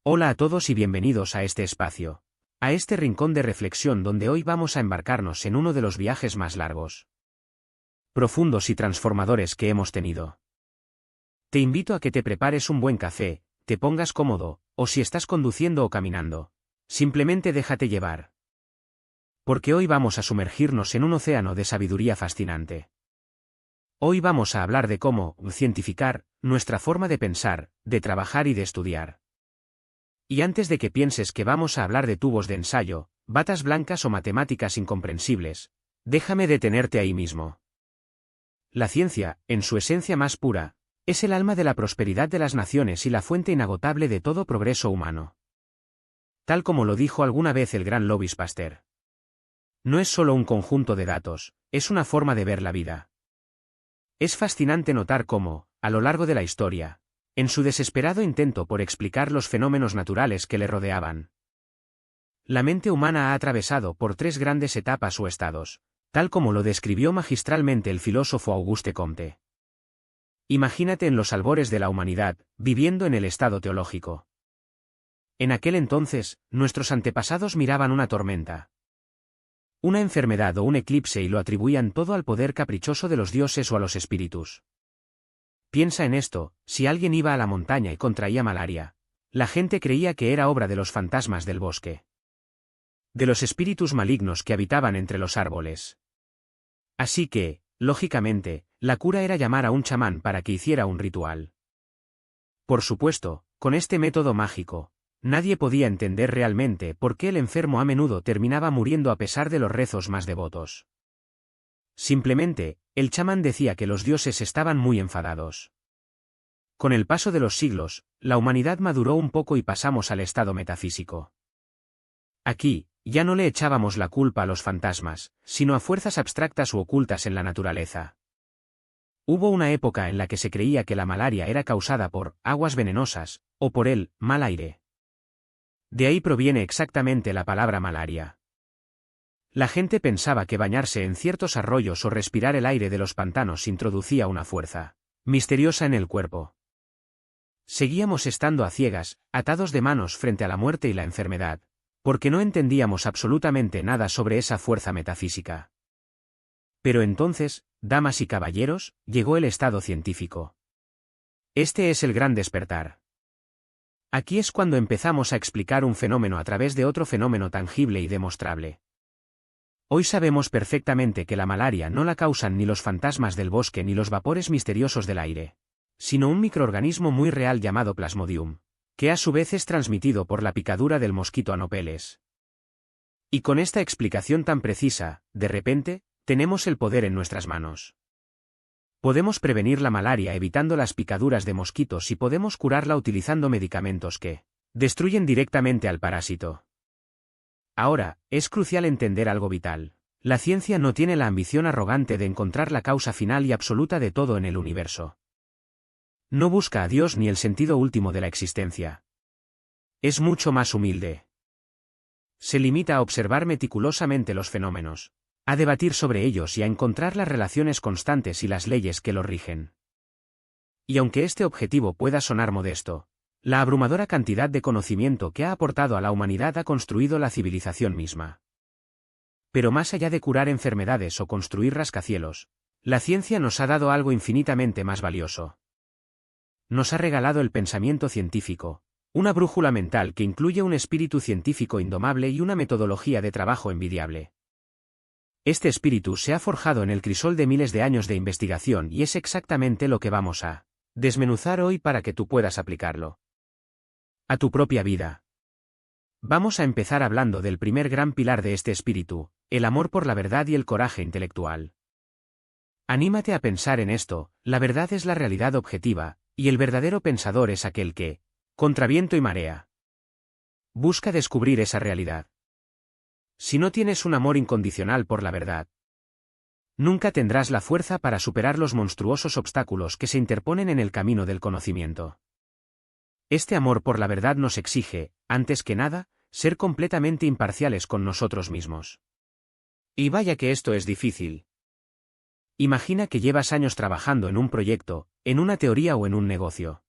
Hola a todos y bienvenidos a este espacio, a este rincón de reflexión donde hoy vamos a embarcarnos en uno de los viajes más largos, profundos y transformadores que hemos tenido. Te invito a que te prepares un buen café, te pongas cómodo, o si estás conduciendo o caminando, simplemente déjate llevar. Porque hoy vamos a sumergirnos en un océano de sabiduría fascinante. Hoy vamos a hablar de cómo cientificar nuestra forma de pensar, de trabajar y de estudiar. Y antes de que pienses que vamos a hablar de tubos de ensayo, batas blancas o matemáticas incomprensibles, déjame detenerte ahí mismo. La ciencia, en su esencia más pura, es el alma de la prosperidad de las naciones y la fuente inagotable de todo progreso humano. Tal como lo dijo alguna vez el gran Louis Pasteur. No es solo un conjunto de datos, es una forma de ver la vida. Es fascinante notar cómo, a lo largo de la historia, en su desesperado intento por explicar los fenómenos naturales que le rodeaban, la mente humana ha atravesado por tres grandes etapas o estados, tal como lo describió magistralmente el filósofo Auguste Comte. Imagínate en los albores de la humanidad, viviendo en el estado teológico. En aquel entonces, nuestros antepasados miraban una tormenta, una enfermedad o un eclipse y lo atribuían todo al poder caprichoso de los dioses o a los espíritus. Piensa en esto, si alguien iba a la montaña y contraía malaria, la gente creía que era obra de los fantasmas del bosque, de los espíritus malignos que habitaban entre los árboles. Así que, lógicamente, la cura era llamar a un chamán para que hiciera un ritual. Por supuesto, con este método mágico, nadie podía entender realmente por qué el enfermo a menudo terminaba muriendo a pesar de los rezos más devotos. Simplemente, el chamán decía que los dioses estaban muy enfadados. Con el paso de los siglos, la humanidad maduró un poco y pasamos al estado metafísico. Aquí, ya no le echábamos la culpa a los fantasmas, sino a fuerzas abstractas u ocultas en la naturaleza. Hubo una época en la que se creía que la malaria era causada por aguas venenosas, o por el mal aire. De ahí proviene exactamente la palabra malaria. La gente pensaba que bañarse en ciertos arroyos o respirar el aire de los pantanos introducía una fuerza misteriosa en el cuerpo. Seguíamos estando a ciegas, atados de manos frente a la muerte y la enfermedad, porque no entendíamos absolutamente nada sobre esa fuerza metafísica. Pero entonces, damas y caballeros, llegó el estado científico. Este es el gran despertar. Aquí es cuando empezamos a explicar un fenómeno a través de otro fenómeno tangible y demostrable. Hoy sabemos perfectamente que la malaria no la causan ni los fantasmas del bosque ni los vapores misteriosos del aire, sino un microorganismo muy real llamado Plasmodium, que a su vez es transmitido por la picadura del mosquito Anopheles. Y con esta explicación tan precisa, de repente, tenemos el poder en nuestras manos. Podemos prevenir la malaria evitando las picaduras de mosquitos y podemos curarla utilizando medicamentos que destruyen directamente al parásito. Ahora, es crucial entender algo vital. La ciencia no tiene la ambición arrogante de encontrar la causa final y absoluta de todo en el universo. No busca a Dios ni el sentido último de la existencia. Es mucho más humilde. Se limita a observar meticulosamente los fenómenos, a debatir sobre ellos y a encontrar las relaciones constantes y las leyes que los rigen. Y aunque este objetivo pueda sonar modesto, la abrumadora cantidad de conocimiento que ha aportado a la humanidad ha construido la civilización misma. Pero más allá de curar enfermedades o construir rascacielos, la ciencia nos ha dado algo infinitamente más valioso. Nos ha regalado el pensamiento científico, una brújula mental que incluye un espíritu científico indomable y una metodología de trabajo envidiable. Este espíritu se ha forjado en el crisol de miles de años de investigación y es exactamente lo que vamos a desmenuzar hoy para que tú puedas aplicarlo a tu propia vida. Vamos a empezar hablando del primer gran pilar de este espíritu, el amor por la verdad y el coraje intelectual. Anímate a pensar en esto, la verdad es la realidad objetiva, y el verdadero pensador es aquel que, contra viento y marea, busca descubrir esa realidad. Si no tienes un amor incondicional por la verdad, nunca tendrás la fuerza para superar los monstruosos obstáculos que se interponen en el camino del conocimiento. Este amor por la verdad nos exige, antes que nada, ser completamente imparciales con nosotros mismos. Y vaya que esto es difícil. Imagina que llevas años trabajando en un proyecto, en una teoría o en un negocio.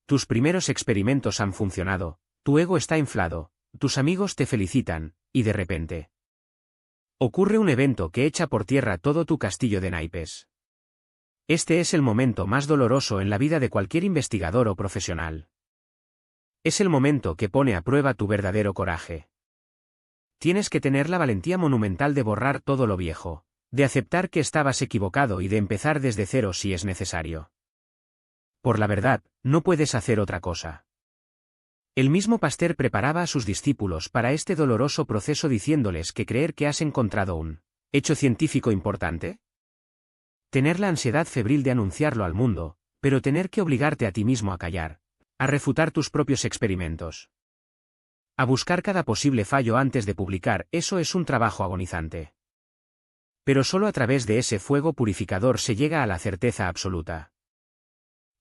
Tus primeros experimentos han funcionado, tu ego está inflado, tus amigos te felicitan, y de repente ocurre un evento que echa por tierra todo tu castillo de naipes. Este es el momento más doloroso en la vida de cualquier investigador o profesional. Es el momento que pone a prueba tu verdadero coraje. Tienes que tener la valentía monumental de borrar todo lo viejo, de aceptar que estabas equivocado y de empezar desde cero si es necesario. Por la verdad, no puedes hacer otra cosa. El mismo Pasteur preparaba a sus discípulos para este doloroso proceso diciéndoles que creer que has encontrado un hecho científico importante. Tener la ansiedad febril de anunciarlo al mundo, pero tener que obligarte a ti mismo a callar, a refutar tus propios experimentos. A buscar cada posible fallo antes de publicar, eso es un trabajo agonizante. Pero solo a través de ese fuego purificador se llega a la certeza absoluta.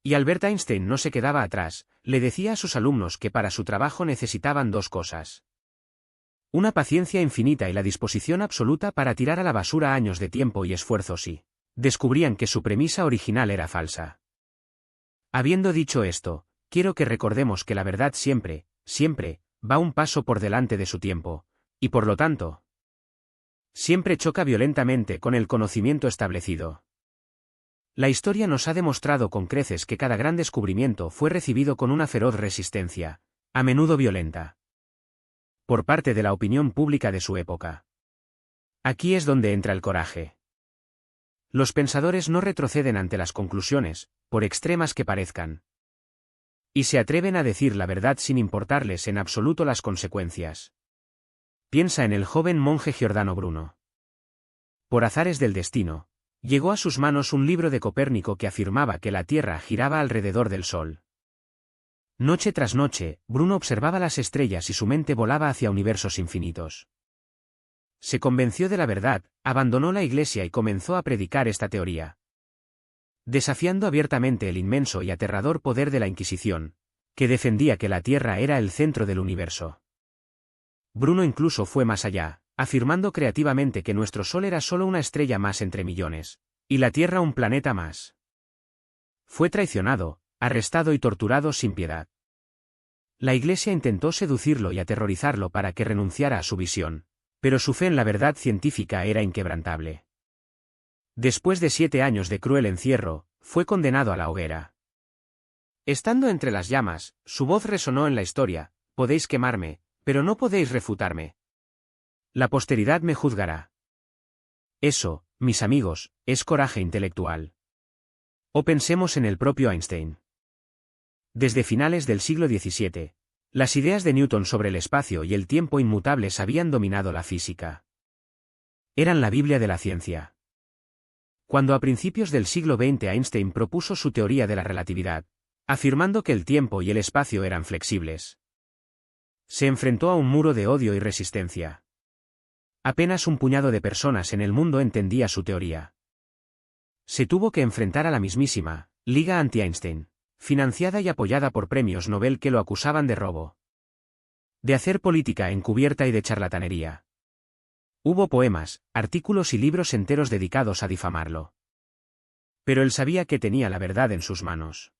Y Albert Einstein no se quedaba atrás, le decía a sus alumnos que para su trabajo necesitaban dos cosas. Una paciencia infinita y la disposición absoluta para tirar a la basura años de tiempo y esfuerzo si descubrían que su premisa original era falsa. Habiendo dicho esto, quiero que recordemos que la verdad siempre, siempre, va un paso por delante de su tiempo, y por lo tanto, siempre choca violentamente con el conocimiento establecido. La historia nos ha demostrado con creces que cada gran descubrimiento fue recibido con una feroz resistencia, a menudo violenta, por parte de la opinión pública de su época. Aquí es donde entra el coraje. Los pensadores no retroceden ante las conclusiones, por extremas que parezcan, y se atreven a decir la verdad sin importarles en absoluto las consecuencias. Piensa en el joven monje Giordano Bruno. Por azares del destino, llegó a sus manos un libro de Copérnico que afirmaba que la Tierra giraba alrededor del Sol. Noche tras noche, Bruno observaba las estrellas y su mente volaba hacia universos infinitos. Se convenció de la verdad, abandonó la iglesia y comenzó a predicar esta teoría, desafiando abiertamente el inmenso y aterrador poder de la Inquisición, que defendía que la Tierra era el centro del universo. Bruno incluso fue más allá, afirmando creativamente que nuestro Sol era solo una estrella más entre millones, y la Tierra un planeta más. Fue traicionado, arrestado y torturado sin piedad. La Iglesia intentó seducirlo y aterrorizarlo para que renunciara a su visión, pero su fe en la verdad científica era inquebrantable. Después de 7 años de cruel encierro, fue condenado a la hoguera. Estando entre las llamas, su voz resonó en la historia: podéis quemarme, pero no podéis refutarme. La posteridad me juzgará. Eso, mis amigos, es coraje intelectual. O pensemos en el propio Einstein. Desde finales del siglo XVII, las ideas de Newton sobre el espacio y el tiempo inmutables habían dominado la física. Eran la Biblia de la ciencia. Cuando a principios del siglo XX Einstein propuso su teoría de la relatividad, afirmando que el tiempo y el espacio eran flexibles, se enfrentó a un muro de odio y resistencia. Apenas un puñado de personas en el mundo entendía su teoría. Se tuvo que enfrentar a la mismísima Liga Anti-Einstein, financiada y apoyada por premios Nobel que lo acusaban de robo, de hacer política encubierta y de charlatanería. Hubo poemas, artículos y libros enteros dedicados a difamarlo. Pero él sabía que tenía la verdad en sus manos.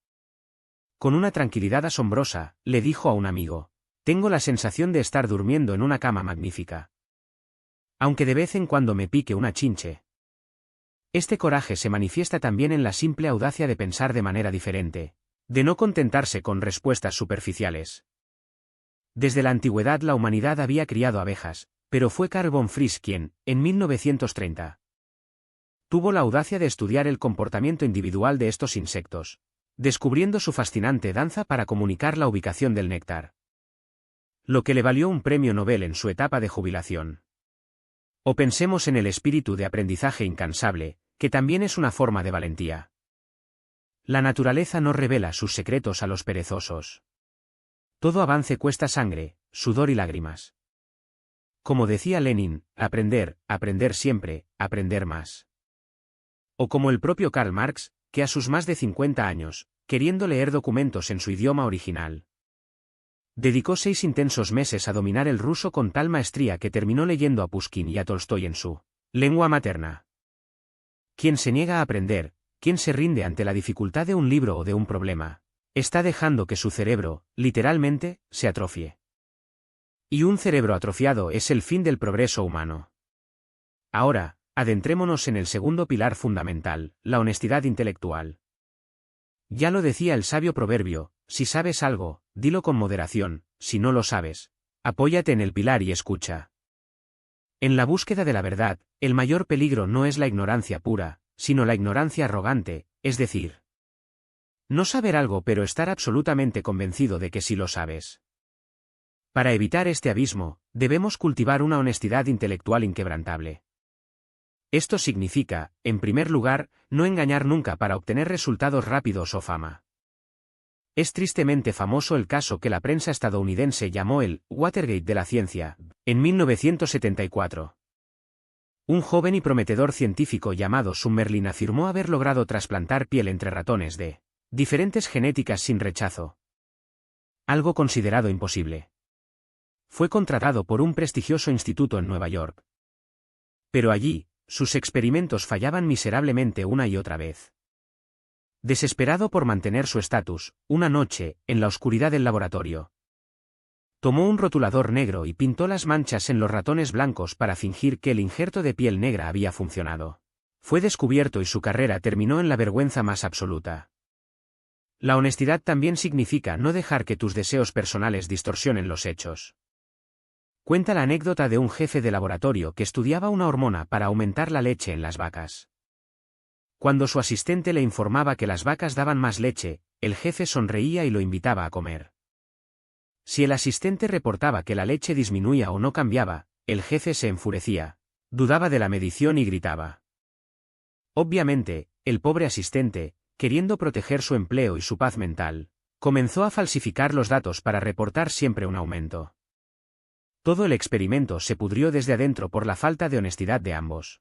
Con una tranquilidad asombrosa, le dijo a un amigo: tengo la sensación de estar durmiendo en una cama magnífica, aunque de vez en cuando me pique una chinche. Este coraje se manifiesta también en la simple audacia de pensar de manera diferente, de no contentarse con respuestas superficiales. Desde la antigüedad la humanidad había criado abejas, pero fue Carl von Frisch quien, en 1930, tuvo la audacia de estudiar el comportamiento individual de estos insectos, descubriendo su fascinante danza para comunicar la ubicación del néctar, lo que le valió un premio Nobel en su etapa de jubilación. O pensemos en el espíritu de aprendizaje incansable, que también es una forma de valentía. La naturaleza no revela sus secretos a los perezosos. Todo avance cuesta sangre, sudor y lágrimas. Como decía Lenin, aprender, aprender siempre, aprender más. O como el propio Karl Marx, que a sus más de 50 años, queriendo leer documentos en su idioma original, dedicó 6 intensos meses a dominar el ruso con tal maestría que terminó leyendo a Pushkin y a Tolstoy en su lengua materna. Quien se niega a aprender, quien se rinde ante la dificultad de un libro o de un problema, Está dejando que su cerebro, literalmente, se atrofie. Y un cerebro atrofiado es el fin del progreso humano. Ahora, adentrémonos en el segundo pilar fundamental, la honestidad intelectual. Ya lo decía el sabio proverbio, si sabes algo, dilo con moderación, si no lo sabes, apóyate en el pilar y escucha. En la búsqueda de la verdad, el mayor peligro no es la ignorancia pura, sino la ignorancia arrogante, es decir, no saber algo pero estar absolutamente convencido de que sí lo sabes. Para evitar este abismo, debemos cultivar una honestidad intelectual inquebrantable. Esto significa, en primer lugar, no engañar nunca para obtener resultados rápidos o fama. Es tristemente famoso el caso que la prensa estadounidense llamó el Watergate de la ciencia, en 1974. Un joven y prometedor científico llamado Summerlin afirmó haber logrado trasplantar piel entre ratones de diferentes genéticas sin rechazo. Algo considerado imposible. Fue contratado por un prestigioso instituto en Nueva York. Pero allí, sus experimentos fallaban miserablemente una y otra vez. Desesperado por mantener su estatus, una noche, en la oscuridad del laboratorio, tomó un rotulador negro y pintó las manchas en los ratones blancos para fingir que el injerto de piel negra había funcionado. Fue descubierto y su carrera terminó en la vergüenza más absoluta. La honestidad también significa no dejar que tus deseos personales distorsionen los hechos. Cuenta la anécdota de un jefe de laboratorio que estudiaba una hormona para aumentar la leche en las vacas. Cuando su asistente le informaba que las vacas daban más leche, el jefe sonreía y lo invitaba a comer. Si el asistente reportaba que la leche disminuía o no cambiaba, el jefe se enfurecía, dudaba de la medición y gritaba. Obviamente, el pobre asistente, queriendo proteger su empleo y su paz mental, comenzó a falsificar los datos para reportar siempre un aumento. Todo el experimento se pudrió desde adentro por la falta de honestidad de ambos.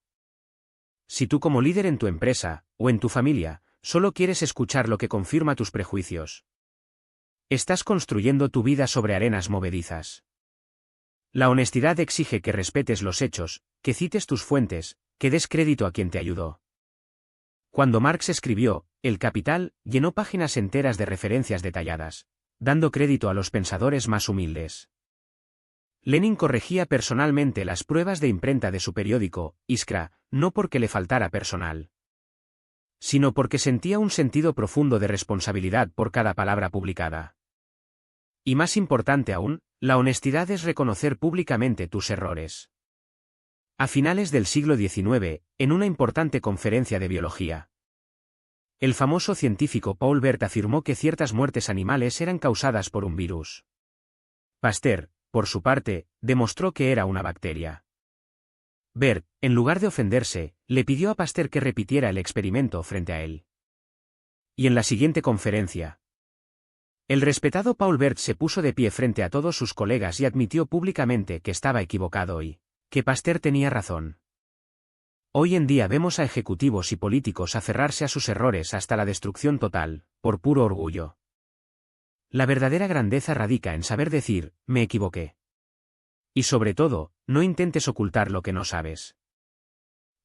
Si tú como líder en tu empresa, o en tu familia, solo quieres escuchar lo que confirma tus prejuicios, estás construyendo tu vida sobre arenas movedizas. La honestidad exige que respetes los hechos, que cites tus fuentes, que des crédito a quien te ayudó. Cuando Marx escribió El Capital, llenó páginas enteras de referencias detalladas, dando crédito a los pensadores más humildes. Lenin corregía personalmente las pruebas de imprenta de su periódico, Iskra, no porque le faltara personal, sino porque sentía un sentido profundo de responsabilidad por cada palabra publicada. Y más importante aún, la honestidad es reconocer públicamente tus errores. A finales del siglo XIX, en una importante conferencia de biología, el famoso científico Paul Bert afirmó que ciertas muertes animales eran causadas por un virus. Pasteur, por su parte, demostró que era una bacteria. Bert, en lugar de ofenderse, le pidió a Pasteur que repitiera el experimento frente a él. Y en la siguiente conferencia, el respetado Paul Bert se puso de pie frente a todos sus colegas y admitió públicamente que estaba equivocado y que Pasteur tenía razón. Hoy en día vemos a ejecutivos y políticos aferrarse a sus errores hasta la destrucción total, por puro orgullo. La verdadera grandeza radica en saber decir, me equivoqué. Y sobre todo, no intentes ocultar lo que no sabes.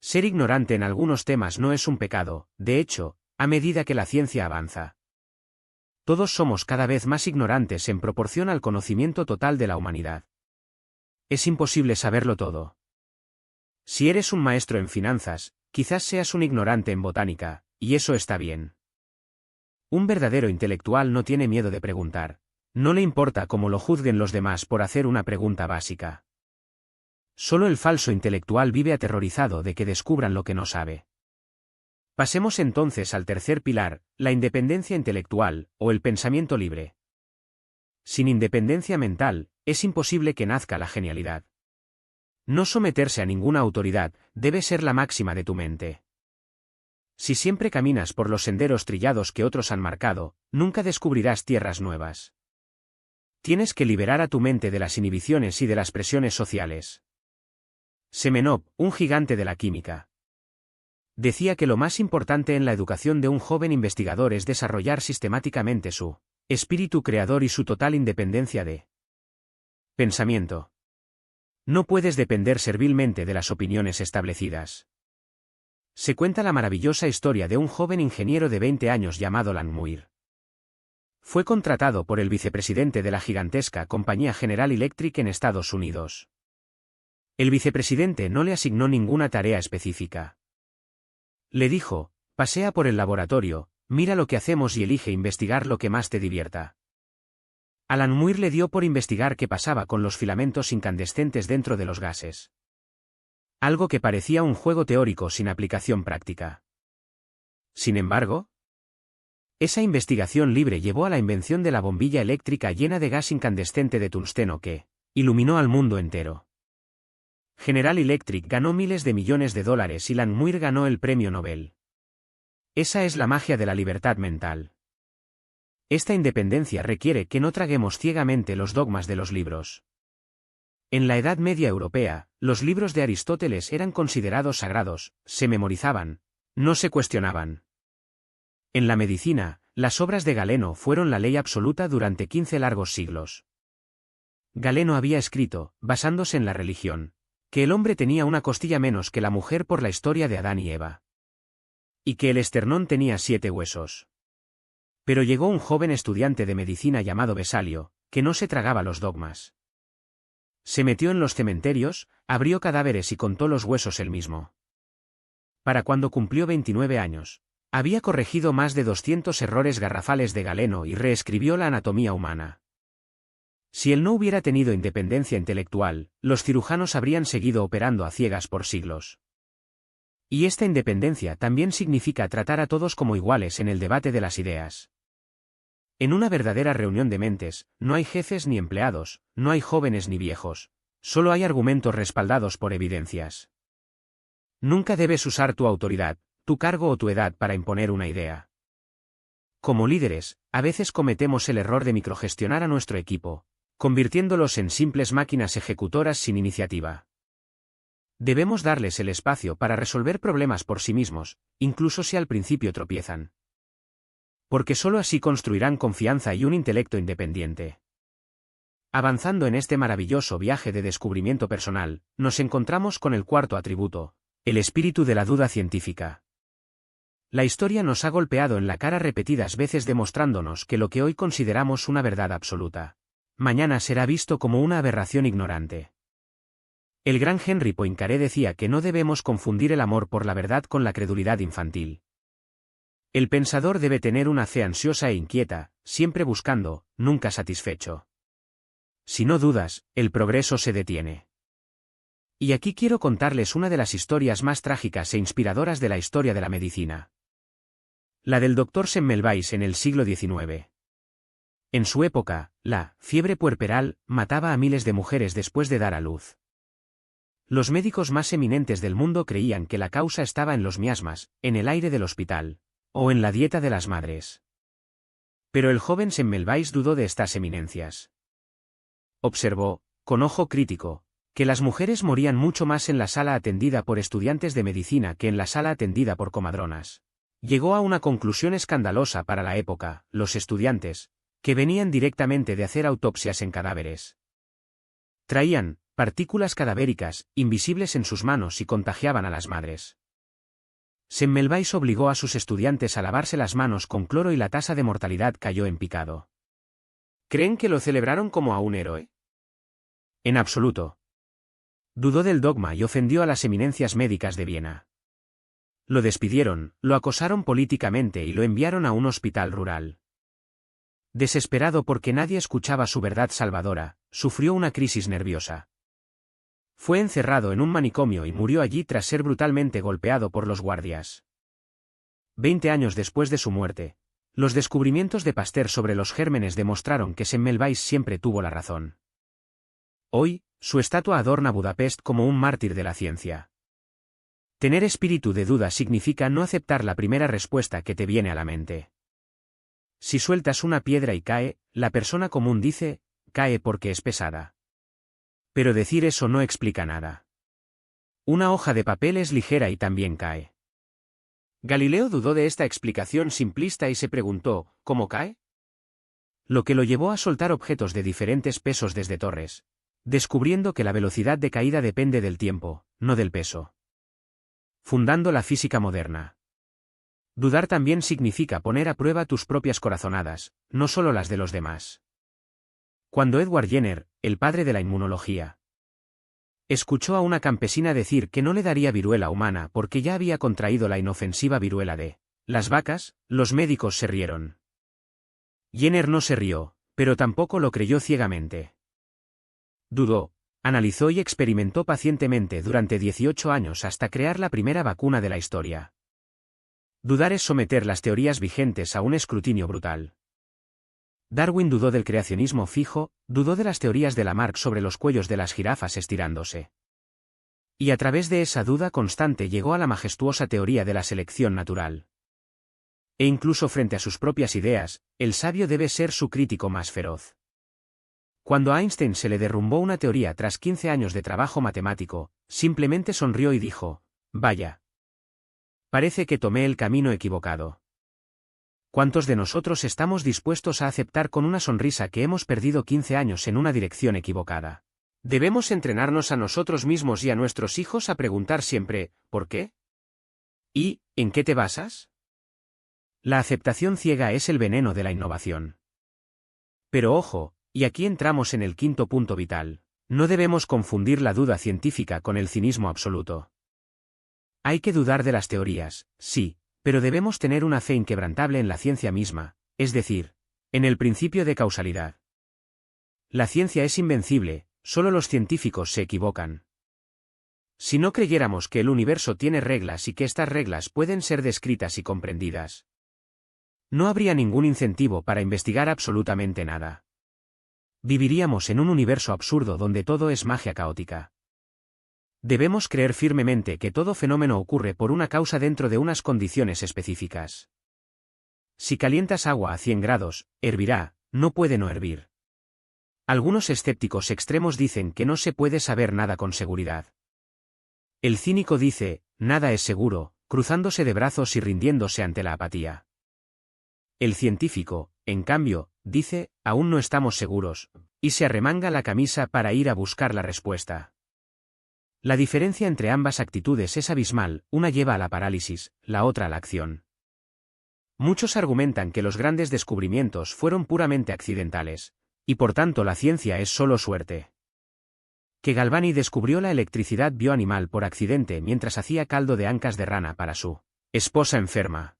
Ser ignorante en algunos temas no es un pecado, de hecho, a medida que la ciencia avanza, todos somos cada vez más ignorantes en proporción al conocimiento total de la humanidad. Es imposible saberlo todo. Si eres un maestro en finanzas, quizás seas un ignorante en botánica, y eso está bien. Un verdadero intelectual no tiene miedo de preguntar. No le importa cómo lo juzguen los demás por hacer una pregunta básica. Solo el falso intelectual vive aterrorizado de que descubran lo que no sabe. Pasemos entonces al tercer pilar, la independencia intelectual, o el pensamiento libre. Sin independencia mental, es imposible que nazca la genialidad. No someterse a ninguna autoridad debe ser la máxima de tu mente. Si siempre caminas por los senderos trillados que otros han marcado, nunca descubrirás tierras nuevas. Tienes que liberar a tu mente de las inhibiciones y de las presiones sociales. Semenov, un gigante de la química, decía que lo más importante en la educación de un joven investigador es desarrollar sistemáticamente su espíritu creador y su total independencia de pensamiento. No puedes depender servilmente de las opiniones establecidas. Se cuenta la maravillosa historia de un joven ingeniero de 20 años llamado Langmuir. Fue contratado por el vicepresidente de la gigantesca compañía General Electric en Estados Unidos. El vicepresidente no le asignó ninguna tarea específica. Le dijo: pasea por el laboratorio, mira lo que hacemos y elige investigar lo que más te divierta. Alan Muir le dio por investigar qué pasaba con los filamentos incandescentes dentro de los gases. Algo que parecía un juego teórico sin aplicación práctica. Sin embargo, esa investigación libre llevó a la invención de la bombilla eléctrica llena de gas incandescente de tungsteno que iluminó al mundo entero. General Electric ganó miles de millones de dólares y Alan Muir ganó el premio Nobel. Esa es la magia de la libertad mental. Esta independencia requiere que no traguemos ciegamente los dogmas de los libros. En la Edad Media europea, los libros de Aristóteles eran considerados sagrados, se memorizaban, no se cuestionaban. En la medicina, las obras de Galeno fueron la ley absoluta durante 15 largos siglos. Galeno había escrito, basándose en la religión, que el hombre tenía una costilla menos que la mujer por la historia de Adán y Eva. Y que el esternón tenía 7 huesos. Pero llegó un joven estudiante de medicina llamado Vesalio, que no se tragaba los dogmas. Se metió en los cementerios, abrió cadáveres y contó los huesos él mismo. Para cuando cumplió 29 años, había corregido más de 200 errores garrafales de Galeno y reescribió la anatomía humana. Si él no hubiera tenido independencia intelectual, los cirujanos habrían seguido operando a ciegas por siglos. Y esta independencia también significa tratar a todos como iguales en el debate de las ideas. En una verdadera reunión de mentes, no hay jefes ni empleados, no hay jóvenes ni viejos, solo hay argumentos respaldados por evidencias. Nunca debes usar tu autoridad, tu cargo o tu edad para imponer una idea. Como líderes, a veces cometemos el error de microgestionar a nuestro equipo, convirtiéndolos en simples máquinas ejecutoras sin iniciativa. Debemos darles el espacio para resolver problemas por sí mismos, incluso si al principio tropiezan. Porque sólo así construirán confianza y un intelecto independiente. Avanzando en este maravilloso viaje de descubrimiento personal, nos encontramos con el cuarto atributo, el espíritu de la duda científica. La historia nos ha golpeado en la cara repetidas veces demostrándonos que lo que hoy consideramos una verdad absoluta, mañana será visto como una aberración ignorante. El gran Henry Poincaré decía que no debemos confundir el amor por la verdad con la credulidad infantil. El pensador debe tener una fe ansiosa e inquieta, siempre buscando, nunca satisfecho. Si no dudas, el progreso se detiene. Y aquí quiero contarles una de las historias más trágicas e inspiradoras de la historia de la medicina. La del Dr. Semmelweis en el siglo XIX. En su época, la fiebre puerperal mataba a miles de mujeres después de dar a luz. Los médicos más eminentes del mundo creían que la causa estaba en los miasmas, en el aire del hospital, o en la dieta de las madres. Pero el joven Semmelweis dudó de estas eminencias. Observó, con ojo crítico, que las mujeres morían mucho más en la sala atendida por estudiantes de medicina que en la sala atendida por comadronas. Llegó a una conclusión escandalosa para la época: los estudiantes, que venían directamente de hacer autopsias en cadáveres, traían partículas cadavéricas, invisibles en sus manos y contagiaban a las madres. Semmelweis obligó a sus estudiantes a lavarse las manos con cloro y la tasa de mortalidad cayó en picado. ¿Creen que lo celebraron como a un héroe? En absoluto. Dudó del dogma y ofendió a las eminencias médicas de Viena. Lo despidieron, lo acosaron políticamente y lo enviaron a un hospital rural. Desesperado porque nadie escuchaba su verdad salvadora, sufrió una crisis nerviosa. Fue encerrado en un manicomio y murió allí tras ser brutalmente golpeado por los guardias. 20 años después de su muerte, los descubrimientos de Pasteur sobre los gérmenes demostraron que Semmelweis siempre tuvo la razón. Hoy, su estatua adorna Budapest como un mártir de la ciencia. Tener espíritu de duda significa no aceptar la primera respuesta que te viene a la mente. Si sueltas una piedra y cae, la persona común dice, cae porque es pesada. Pero decir eso no explica nada. Una hoja de papel es ligera y también cae. Galileo dudó de esta explicación simplista y se preguntó, ¿cómo cae? Lo que lo llevó a soltar objetos de diferentes pesos desde torres, descubriendo que la velocidad de caída depende del tiempo, no del peso. Fundando la física moderna. Dudar también significa poner a prueba tus propias corazonadas, no solo las de los demás. Cuando Edward Jenner, el padre de la inmunología, escuchó a una campesina decir que no le daría viruela humana porque ya había contraído la inofensiva viruela de las vacas, los médicos se rieron. Jenner no se rió, pero tampoco lo creyó ciegamente. Dudó, analizó y experimentó pacientemente durante 18 años hasta crear la primera vacuna de la historia. Dudar es someter las teorías vigentes a un escrutinio brutal. Darwin dudó del creacionismo fijo, dudó de las teorías de Lamarck sobre los cuellos de las jirafas estirándose. Y a través de esa duda constante llegó a la majestuosa teoría de la selección natural. E incluso frente a sus propias ideas, el sabio debe ser su crítico más feroz. Cuando a Einstein se le derrumbó una teoría tras 15 años de trabajo matemático, simplemente sonrió y dijo, «Vaya. Parece que tomé el camino equivocado». ¿Cuántos de nosotros estamos dispuestos a aceptar con una sonrisa que hemos perdido 15 años en una dirección equivocada? Debemos entrenarnos a nosotros mismos y a nuestros hijos a preguntar siempre, ¿por qué? ¿Y, en qué te basas? La aceptación ciega es el veneno de la innovación. Pero ojo, y aquí entramos en el quinto punto vital, no debemos confundir la duda científica con el cinismo absoluto. Hay que dudar de las teorías, sí, pero debemos tener una fe inquebrantable en la ciencia misma, es decir, en el principio de causalidad. La ciencia es invencible, solo los científicos se equivocan. Si no creyéramos que el universo tiene reglas y que estas reglas pueden ser descritas y comprendidas, no habría ningún incentivo para investigar absolutamente nada. Viviríamos en un universo absurdo donde todo es magia caótica. Debemos creer firmemente que todo fenómeno ocurre por una causa dentro de unas condiciones específicas. Si calientas agua a 100 grados, hervirá, no puede no hervir. Algunos escépticos extremos dicen que no se puede saber nada con seguridad. El cínico dice, nada es seguro, cruzándose de brazos y rindiéndose ante la apatía. El científico, en cambio, dice, aún no estamos seguros, y se arremanga la camisa para ir a buscar la respuesta. La diferencia entre ambas actitudes es abismal, una lleva a la parálisis, la otra a la acción. Muchos argumentan que los grandes descubrimientos fueron puramente accidentales, y por tanto la ciencia es solo suerte. Que Galvani descubrió la electricidad bioanimal por accidente mientras hacía caldo de ancas de rana para su esposa enferma.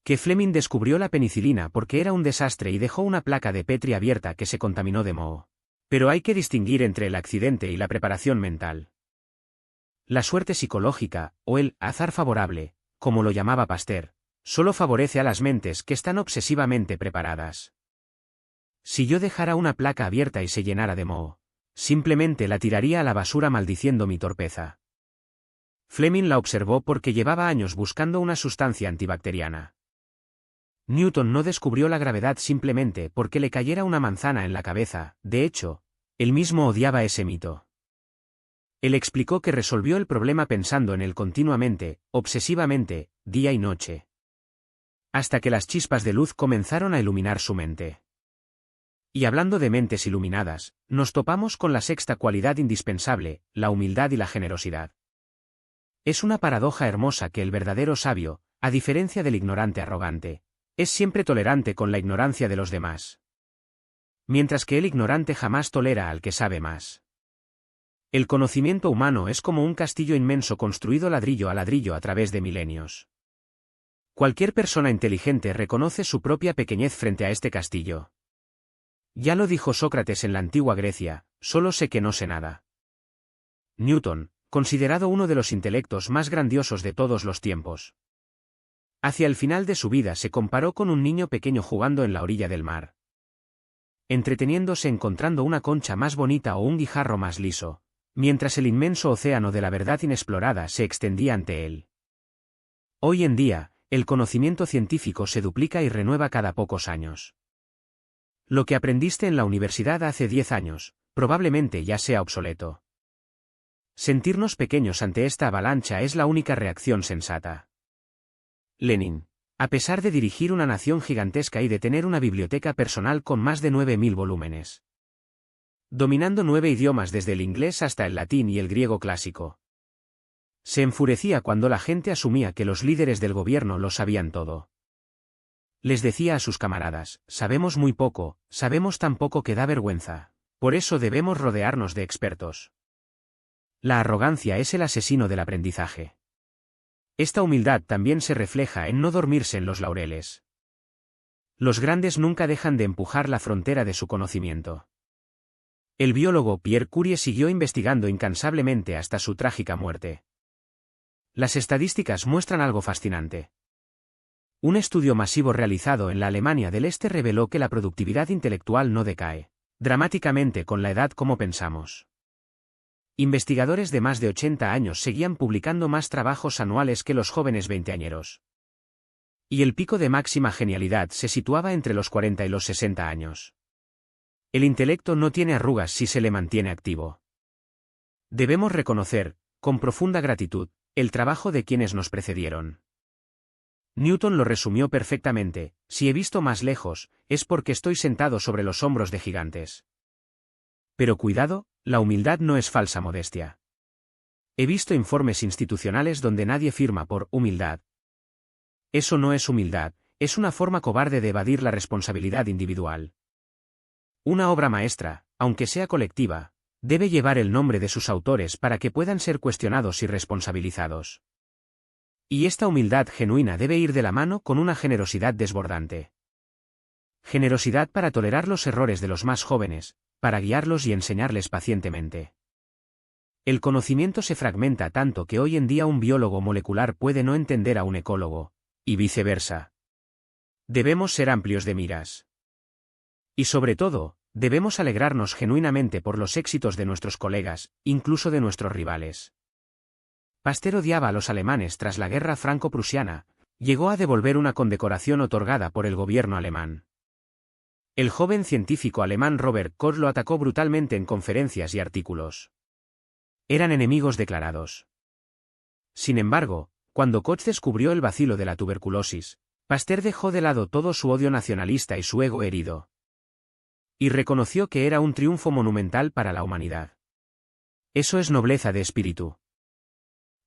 Que Fleming descubrió la penicilina porque era un desastre y dejó una placa de Petri abierta que se contaminó de moho. Pero hay que distinguir entre el accidente y la preparación mental. La suerte psicológica, o el azar favorable, como lo llamaba Pasteur, solo favorece a las mentes que están obsesivamente preparadas. Si yo dejara una placa abierta y se llenara de moho, simplemente la tiraría a la basura maldiciendo mi torpeza. Fleming la observó porque llevaba años buscando una sustancia antibacteriana. Newton no descubrió la gravedad simplemente porque le cayera una manzana en la cabeza, de hecho, él mismo odiaba ese mito. Él explicó que resolvió el problema pensando en él continuamente, obsesivamente, día y noche. Hasta que las chispas de luz comenzaron a iluminar su mente. Y hablando de mentes iluminadas, nos topamos con la sexta cualidad indispensable, la humildad y la generosidad. Es una paradoja hermosa que el verdadero sabio, a diferencia del ignorante arrogante, es siempre tolerante con la ignorancia de los demás. Mientras que el ignorante jamás tolera al que sabe más. El conocimiento humano es como un castillo inmenso construido ladrillo a ladrillo a través de milenios. Cualquier persona inteligente reconoce su propia pequeñez frente a este castillo. Ya lo dijo Sócrates en la antigua Grecia, solo sé que no sé nada. Newton, considerado uno de los intelectos más grandiosos de todos los tiempos. Hacia el final de su vida se comparó con un niño pequeño jugando en la orilla del mar. Entreteniéndose encontrando una concha más bonita o un guijarro más liso, mientras el inmenso océano de la verdad inexplorada se extendía ante él. Hoy en día, el conocimiento científico se duplica y renueva cada pocos años. Lo que aprendiste en la universidad hace 10 años, probablemente ya sea obsoleto. Sentirnos pequeños ante esta avalancha es la única reacción sensata. Lenin. A pesar de dirigir una nación gigantesca y de tener una biblioteca personal con más de 9.000 volúmenes. Dominando 9 idiomas desde el inglés hasta el latín y el griego clásico. Se enfurecía cuando la gente asumía que los líderes del gobierno lo sabían todo. Les decía a sus camaradas, sabemos muy poco, sabemos tan poco que da vergüenza. Por eso debemos rodearnos de expertos. La arrogancia es el asesino del aprendizaje. Esta humildad también se refleja en no dormirse en los laureles. Los grandes nunca dejan de empujar la frontera de su conocimiento. El biólogo Pierre Curie siguió investigando incansablemente hasta su trágica muerte. Las estadísticas muestran algo fascinante. Un estudio masivo realizado en la Alemania del Este reveló que la productividad intelectual no decae dramáticamente con la edad como pensamos. Investigadores de más de 80 años seguían publicando más trabajos anuales que los jóvenes veinteañeros. Y el pico de máxima genialidad se situaba entre los 40 y los 60 años. El intelecto no tiene arrugas si se le mantiene activo. Debemos reconocer, con profunda gratitud, el trabajo de quienes nos precedieron. Newton lo resumió perfectamente: si he visto más lejos, es porque estoy sentado sobre los hombros de gigantes. Pero cuidado, la humildad no es falsa modestia. He visto informes institucionales donde nadie firma por humildad. Eso no es humildad, es una forma cobarde de evadir la responsabilidad individual. Una obra maestra, aunque sea colectiva, debe llevar el nombre de sus autores para que puedan ser cuestionados y responsabilizados. Y esta humildad genuina debe ir de la mano con una generosidad desbordante. Generosidad para tolerar los errores de los más jóvenes, para guiarlos y enseñarles pacientemente. El conocimiento se fragmenta tanto que hoy en día un biólogo molecular puede no entender a un ecólogo, y viceversa. Debemos ser amplios de miras. Y sobre todo, debemos alegrarnos genuinamente por los éxitos de nuestros colegas, incluso de nuestros rivales. Pasteur odiaba a los alemanes tras la guerra franco-prusiana, llegó a devolver una condecoración otorgada por el gobierno alemán. El joven científico alemán Robert Koch lo atacó brutalmente en conferencias y artículos. Eran enemigos declarados. Sin embargo, cuando Koch descubrió el bacilo de la tuberculosis, Pasteur dejó de lado todo su odio nacionalista y su ego herido. Y reconoció que era un triunfo monumental para la humanidad. Eso es nobleza de espíritu.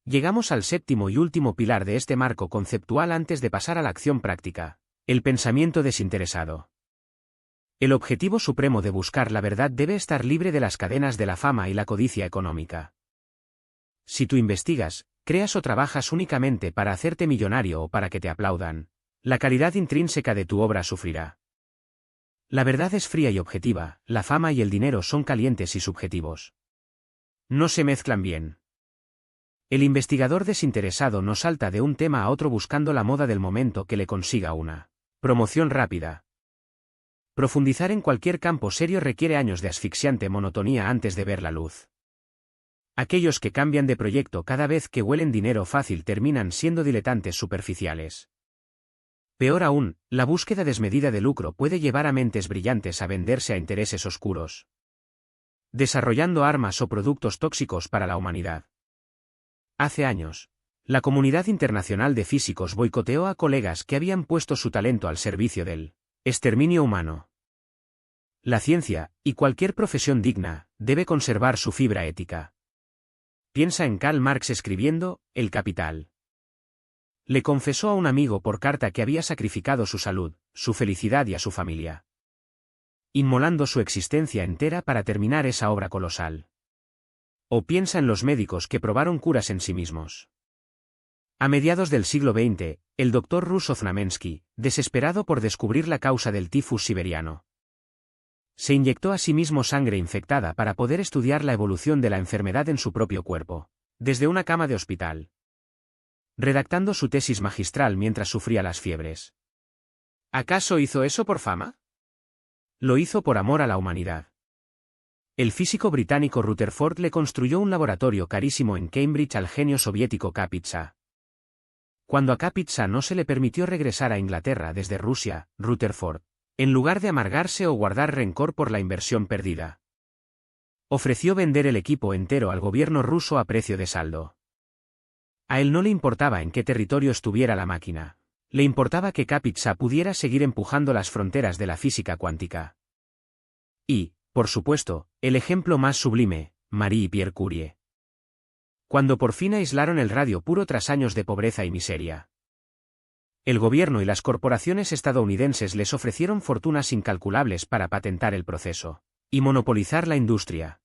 Llegamos al séptimo y último pilar de este marco conceptual antes de pasar a la acción práctica: el pensamiento desinteresado. El objetivo supremo de buscar la verdad debe estar libre de las cadenas de la fama y la codicia económica. Si tú investigas, creas o trabajas únicamente para hacerte millonario o para que te aplaudan, la calidad intrínseca de tu obra sufrirá. La verdad es fría y objetiva, la fama y el dinero son calientes y subjetivos. No se mezclan bien. El investigador desinteresado no salta de un tema a otro buscando la moda del momento que le consiga una promoción rápida. Profundizar en cualquier campo serio requiere años de asfixiante monotonía antes de ver la luz. Aquellos que cambian de proyecto cada vez que huelen dinero fácil terminan siendo diletantes superficiales. Peor aún, la búsqueda desmedida de lucro puede llevar a mentes brillantes a venderse a intereses oscuros, desarrollando armas o productos tóxicos para la humanidad. Hace años, la comunidad internacional de físicos boicoteó a colegas que habían puesto su talento al servicio del exterminio humano. La ciencia, y cualquier profesión digna, debe conservar su fibra ética. Piensa en Karl Marx escribiendo El Capital. Le confesó a un amigo por carta que había sacrificado su salud, su felicidad y a su familia, inmolando su existencia entera para terminar esa obra colosal. O piensa en los médicos que probaron curas en sí mismos. A mediados del siglo XX, el doctor ruso Znamensky, desesperado por descubrir la causa del tifus siberiano, se inyectó a sí mismo sangre infectada para poder estudiar la evolución de la enfermedad en su propio cuerpo, desde una cama de hospital, redactando su tesis magistral mientras sufría las fiebres. ¿Acaso hizo eso por fama? Lo hizo por amor a la humanidad. El físico británico Rutherford le construyó un laboratorio carísimo en Cambridge al genio soviético Kapitsa. Cuando a Kapitsa no se le permitió regresar a Inglaterra desde Rusia, Rutherford, en lugar de amargarse o guardar rencor por la inversión perdida, ofreció vender el equipo entero al gobierno ruso a precio de saldo. A él no le importaba en qué territorio estuviera la máquina, le importaba que Kapitsa pudiera seguir empujando las fronteras de la física cuántica. Y, por supuesto, el ejemplo más sublime, Marie y Pierre Curie. Cuando por fin aislaron el radio puro tras años de pobreza y miseria. El gobierno y las corporaciones estadounidenses les ofrecieron fortunas incalculables para patentar el proceso y monopolizar la industria.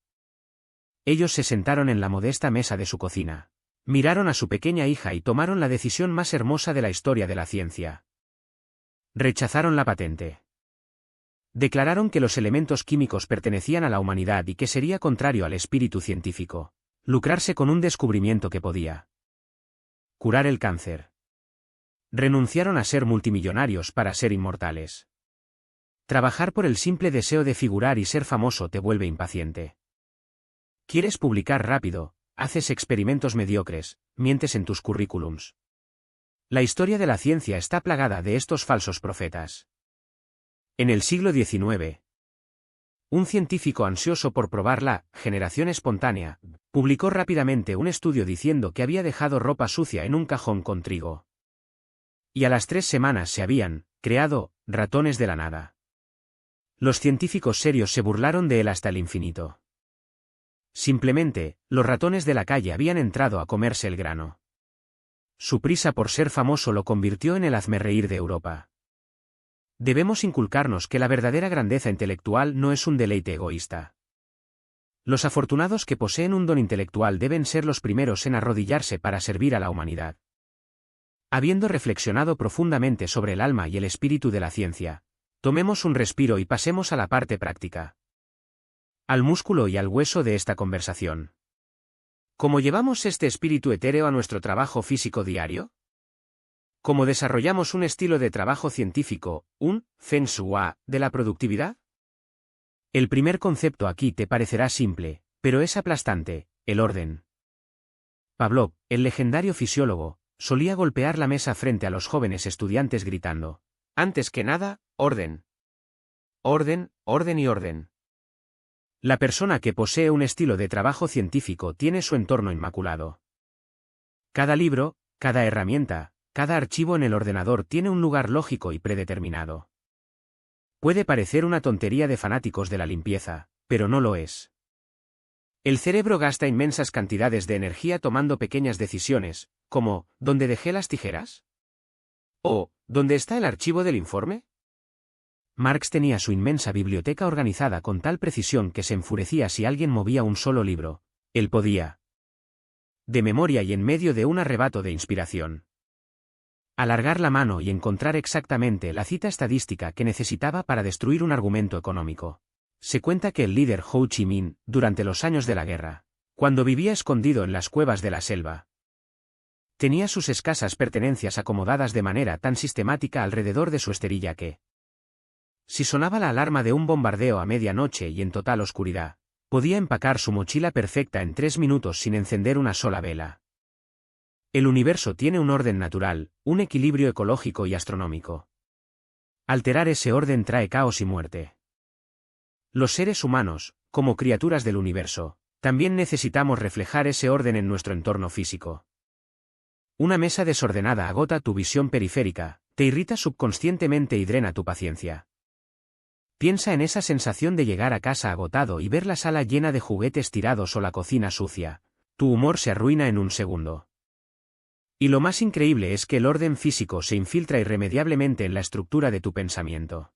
Ellos se sentaron en la modesta mesa de su cocina, miraron a su pequeña hija y tomaron la decisión más hermosa de la historia de la ciencia. Rechazaron la patente. Declararon que los elementos químicos pertenecían a la humanidad y que sería contrario al espíritu científico lucrarse con un descubrimiento que podía curar el cáncer. Renunciaron a ser multimillonarios para ser inmortales. Trabajar por el simple deseo de figurar y ser famoso te vuelve impaciente. Quieres publicar rápido, haces experimentos mediocres, mientes en tus currículums. La historia de la ciencia está plagada de estos falsos profetas. En el siglo XIX, un científico ansioso por probar la generación espontánea, publicó rápidamente un estudio diciendo que había dejado ropa sucia en un cajón con trigo. Y a las 3 semanas se habían creado ratones de la nada. Los científicos serios se burlaron de él hasta el infinito. Simplemente, los ratones de la calle habían entrado a comerse el grano. Su prisa por ser famoso lo convirtió en el hazmerreír de Europa. Debemos inculcarnos que la verdadera grandeza intelectual no es un deleite egoísta. Los afortunados que poseen un don intelectual deben ser los primeros en arrodillarse para servir a la humanidad. Habiendo reflexionado profundamente sobre el alma y el espíritu de la ciencia, tomemos un respiro y pasemos a la parte práctica. Al músculo y al hueso de esta conversación. ¿Cómo llevamos este espíritu etéreo a nuestro trabajo físico diario? ¿Cómo desarrollamos un estilo de trabajo científico, un Feng Shui de la productividad? El primer concepto aquí te parecerá simple, pero es aplastante: el orden. Pavlov, el legendario fisiólogo, solía golpear la mesa frente a los jóvenes estudiantes gritando: antes que nada, orden. Orden, orden y orden. La persona que posee un estilo de trabajo científico tiene su entorno inmaculado. Cada libro, cada herramienta, cada archivo en el ordenador tiene un lugar lógico y predeterminado. Puede parecer una tontería de fanáticos de la limpieza, pero no lo es. El cerebro gasta inmensas cantidades de energía tomando pequeñas decisiones, como ¿dónde dejé las tijeras? ¿O dónde está el archivo del informe? Marx tenía su inmensa biblioteca organizada con tal precisión que se enfurecía si alguien movía un solo libro. Él podía. De memoria y en medio de un arrebato de inspiración. Alargar la mano y encontrar exactamente la cita estadística que necesitaba para destruir un argumento económico. Se cuenta que el líder Ho Chi Minh, durante los años de la guerra, cuando vivía escondido en las cuevas de la selva, tenía sus escasas pertenencias acomodadas de manera tan sistemática alrededor de su esterilla que, si sonaba la alarma de un bombardeo a medianoche y en total oscuridad, podía empacar su mochila perfecta en 3 minutos sin encender una sola vela. El universo tiene un orden natural, un equilibrio ecológico y astronómico. Alterar ese orden trae caos y muerte. Los seres humanos, como criaturas del universo, también necesitamos reflejar ese orden en nuestro entorno físico. Una mesa desordenada agota tu visión periférica, te irrita subconscientemente y drena tu paciencia. Piensa en esa sensación de llegar a casa agotado y ver la sala llena de juguetes tirados o la cocina sucia. Tu humor se arruina en un segundo. Y lo más increíble es que el orden físico se infiltra irremediablemente en la estructura de tu pensamiento.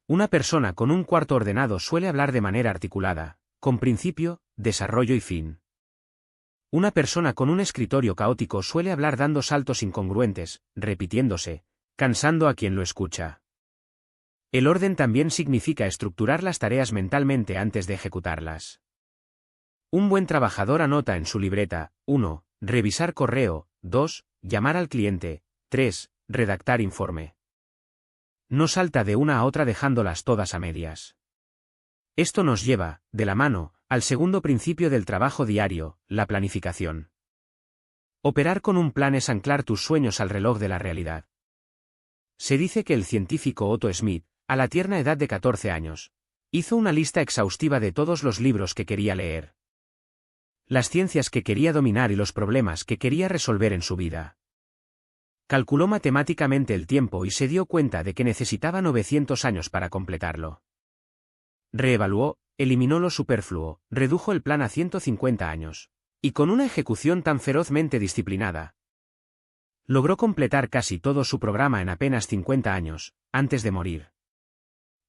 Una persona con un cuarto ordenado suele hablar de manera articulada, con principio, desarrollo y fin. Una persona con un escritorio caótico suele hablar dando saltos incongruentes, repitiéndose, cansando a quien lo escucha. El orden también significa estructurar las tareas mentalmente antes de ejecutarlas. Un buen trabajador anota en su libreta: 1. Revisar correo, 2. Llamar al cliente, 3. Redactar informe. No salta de una a otra dejándolas todas a medias. Esto nos lleva, de la mano, al segundo principio del trabajo diario, la planificación. Operar con un plan es anclar tus sueños al reloj de la realidad. Se dice que el científico Otto Smith, a la tierna edad de 14 años, hizo una lista exhaustiva de todos los libros que quería leer, las ciencias que quería dominar y los problemas que quería resolver en su vida. Calculó matemáticamente el tiempo y se dio cuenta de que necesitaba 900 años para completarlo. Reevaluó, eliminó lo superfluo, redujo el plan a 150 años. Y con una ejecución tan ferozmente disciplinada, logró completar casi todo su programa en apenas 50 años, antes de morir.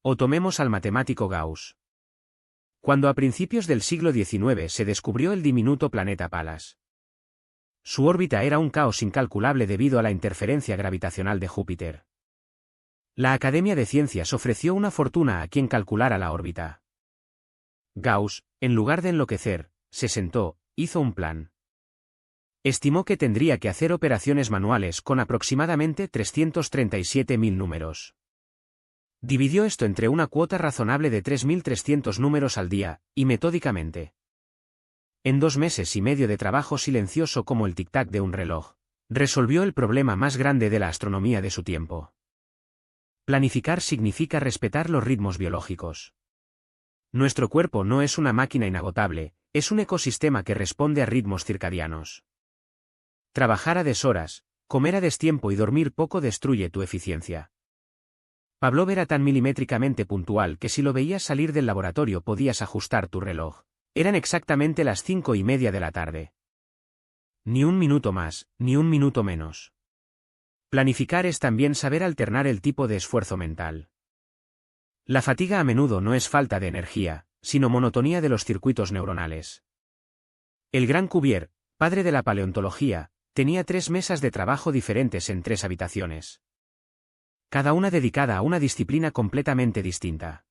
O tomemos al matemático Gauss. Cuando a principios del siglo XIX se descubrió el diminuto planeta Pallas, su órbita era un caos incalculable debido a la interferencia gravitacional de Júpiter. La Academia de Ciencias ofreció una fortuna a quien calculara la órbita. Gauss, en lugar de enloquecer, se sentó, hizo un plan. Estimó que tendría que hacer operaciones manuales con aproximadamente 337.000 números. Dividió esto entre una cuota razonable de 3.300 números al día, y metódicamente. En 2 meses y medio de trabajo silencioso como el tic-tac de un reloj, resolvió el problema más grande de la astronomía de su tiempo. Planificar significa respetar los ritmos biológicos. Nuestro cuerpo no es una máquina inagotable, es un ecosistema que responde a ritmos circadianos. Trabajar a deshoras, comer a destiempo y dormir poco destruye tu eficiencia. Pavlov era tan milimétricamente puntual que si lo veías salir del laboratorio podías ajustar tu reloj. Eran exactamente las 5:30 de la tarde. Ni un minuto más, ni un minuto menos. Planificar es también saber alternar el tipo de esfuerzo mental. La fatiga a menudo no es falta de energía, sino monotonía de los circuitos neuronales. El gran Cuvier, padre de la paleontología, tenía 3 mesas de trabajo diferentes en 3 habitaciones. Cada una dedicada a una disciplina completamente distinta.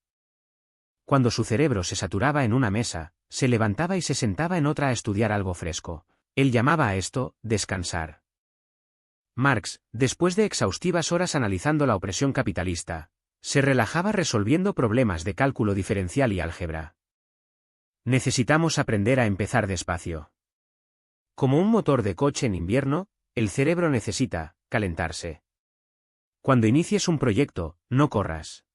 Cuando su cerebro se saturaba en una mesa, se levantaba y se sentaba en otra a estudiar algo fresco. Él llamaba a esto, descansar. Marx, después de exhaustivas horas analizando la opresión capitalista, se relajaba resolviendo problemas de cálculo diferencial y álgebra. Necesitamos aprender a empezar despacio. Como un motor de coche en invierno, el cerebro necesita calentarse. Cuando inicies un proyecto, no corras.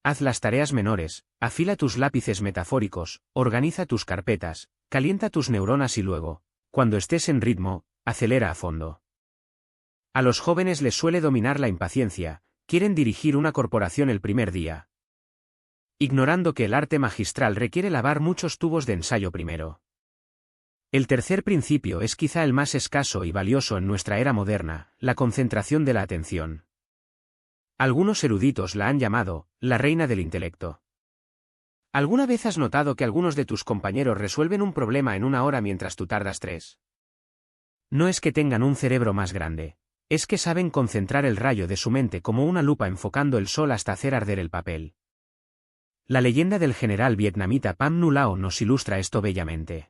Haz las tareas menores, afila tus lápices metafóricos, organiza tus carpetas, calienta tus neuronas y luego, cuando estés en ritmo, acelera a fondo. A los jóvenes les suele dominar la impaciencia, quieren dirigir una corporación el primer día, ignorando que el arte magistral requiere lavar muchos tubos de ensayo primero. El tercer principio es quizá el más escaso y valioso en nuestra era moderna, la concentración de la atención. Algunos eruditos la han llamado, la reina del intelecto. ¿Alguna vez has notado que algunos de tus compañeros resuelven un problema en 1 hora mientras tú tardas 3? No es que tengan un cerebro más grande, es que saben concentrar el rayo de su mente como una lupa enfocando el sol hasta hacer arder el papel. La leyenda del general vietnamita Pham Nu Lao nos ilustra esto bellamente.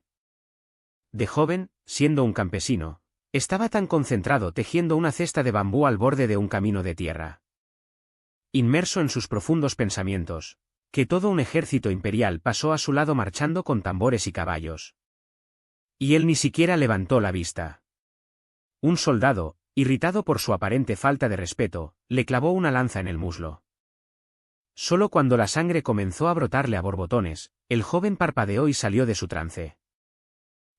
De joven, siendo un campesino, estaba tan concentrado tejiendo una cesta de bambú al borde de un camino de tierra, inmerso en sus profundos pensamientos, que todo un ejército imperial pasó a su lado marchando con tambores y caballos. Y él ni siquiera levantó la vista. Un soldado, irritado por su aparente falta de respeto, le clavó una lanza en el muslo. Solo cuando la sangre comenzó a brotarle a borbotones, el joven parpadeó y salió de su trance.